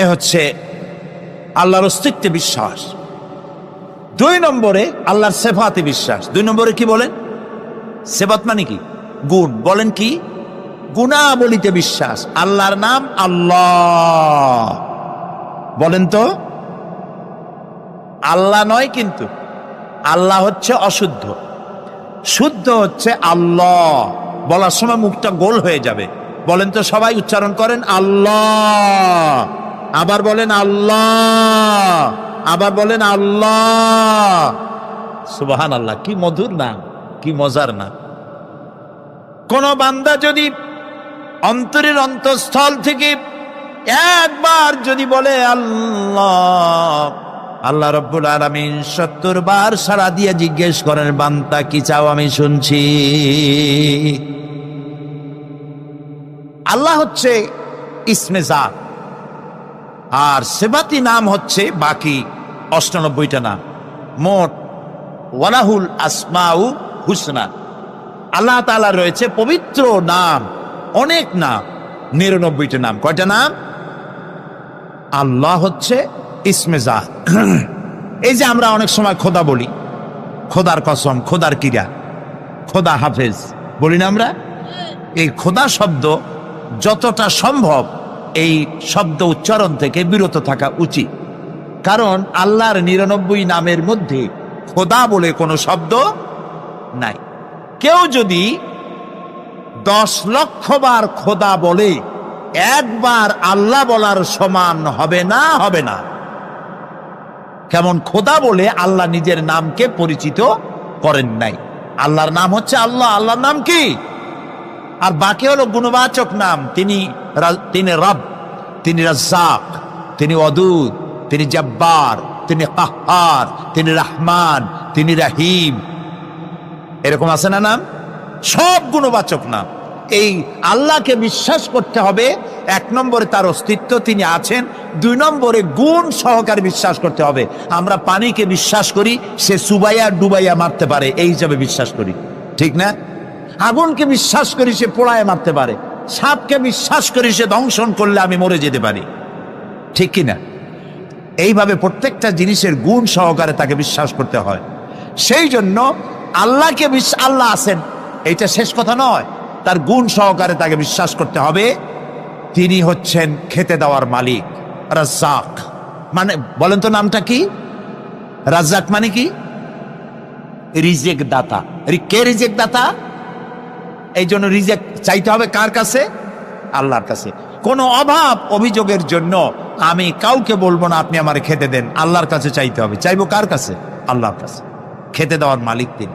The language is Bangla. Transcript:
এ হচ্ছে আল্লাহর অস্তিত্বে বিশ্বাস। 2 নম্বরে আল্লাহর সিফাতে বিশ্বাস। 2 নম্বরে কি বলেন? সিফাত মানে কি? গুণ। বলেন কি? গুণাবলীতে বিশ্বাস। আল্লাহর নাম আল্লাহ, বলেন তো। আল্লাহ নয় কিন্তু, আল্লাহ হচ্ছে অশুদ্ধ, শুদ্ধ হচ্ছে আল্লাহ। বলার সময় মুখটা গোল হয়ে যাবে। বলেন তো, সবাই উচ্চারণ করেন আল্লাহ, আবার বলেন আল্লাহ, আবার বলেন আল্লাহ। সুবহানাল্লাহ, কি মধুর নাম, কি মজার নাম। কোন বান্দা যদি অন্তরের অন্তঃস্থল থেকে একবার যদি বলে আল্লাহ, আল্লাহ রাব্বুল আলামিন 70 বার সাড়া দিয়ে জিজ্ঞেস করেন, বান্দা কি চাও, আমি শুনছি। আল্লাহ হচ্ছে ইসমে জাত, আর সিফাতি নাম হচ্ছে বাকি 98টা নাম। মোট ওয়ালাহুল আসমাউ হুসনা, আল্লাহ তাআলা রয়েছে পবিত্র নাম, অনেক নাম, 99টা নাম। কয়টা নাম? আল্লাহ হচ্ছে ইসমে জাত। এই যে আমরা অনেক সময় খোদা বলি, খোদার কসম, খোদার কিরা, খোদা হাফেজ বলি না আমরা? এই খোদা শব্দ যতটা সম্ভব এই শব্দ উচ্চারণ থেকে বিরত থাকা উচিত, কারণ আল্লাহর 99 নামের মধ্যে খোদা বলে কোনো শব্দ নাই। কেউ যদি 10 লক্ষ বার খোদা বলে, একবার আল্লাহ বলার সমান হবে না, হবে না। কেমন খোদা বলে আল্লাহ নিজের নামকে পরিচিত করেন নাই। আল্লাহর নাম হচ্ছে আল্লাহ, আল্লাহর নাম কি? আর বাকি হলো গুণবাচক নাম। তিনি রব, তিনি রাজ্জাক, তিনি ওয়াদুদ, তিনি জব্বার, তিনি কাহ্হার, তিনি রহমান, তিনি রহিম। এরকম আছে না নাম? সব গুণবাচক নাম। এই আল্লাহকে বিশ্বাস করতে হবে। 1 নম্বরে তার অস্তিত্ব, তিনি আছেন। 2 নম্বরে গুণ সহকারে বিশ্বাস করতে হবে। আমরা পানিকে বিশ্বাস করি সে চুবাইয়া ডুবাইয়া মারতে পারে, এই হিসাবে বিশ্বাস করি, ঠিক না? আগুনকে বিশ্বাস করি সে পোড়ায় মারতে পারে। সাপকে বিশ্বাস করি সে দংশন করলে আমি মরে যেতে পারি, ঠিক কিনা? এইভাবে প্রত্যেকটা জিনিসের গুণ সহকারে তাকে বিশ্বাস করতে হয়। সেই জন্য আল্লাহকে আল্লাহ আছেন এইটা শেষ কথা নয়, তার গুণ সহকারে তাকে বিশ্বাস করতে হবে। তিনি হচ্ছেন খেতে দেওয়ার মালিক, রাজ্জাক। মানে বলেন তো নামটা কি? রাজ্জাক মানে কি? রিজেক দাতা। কে রিজেক দাতা? এই জন্য রিজেক চাইতে হবে কার কাছে? আল্লাহর কাছে। কোনো অভাব অভিযোগের জন্য আমি কাউকে বলবো না আপনি আমারে খেতে দেন, আল্লাহর কাছে চাইতে হবে। চাইবো কার কাছে? আল্লাহর কাছে। খেতে দেওয়ার মালিক তিনি।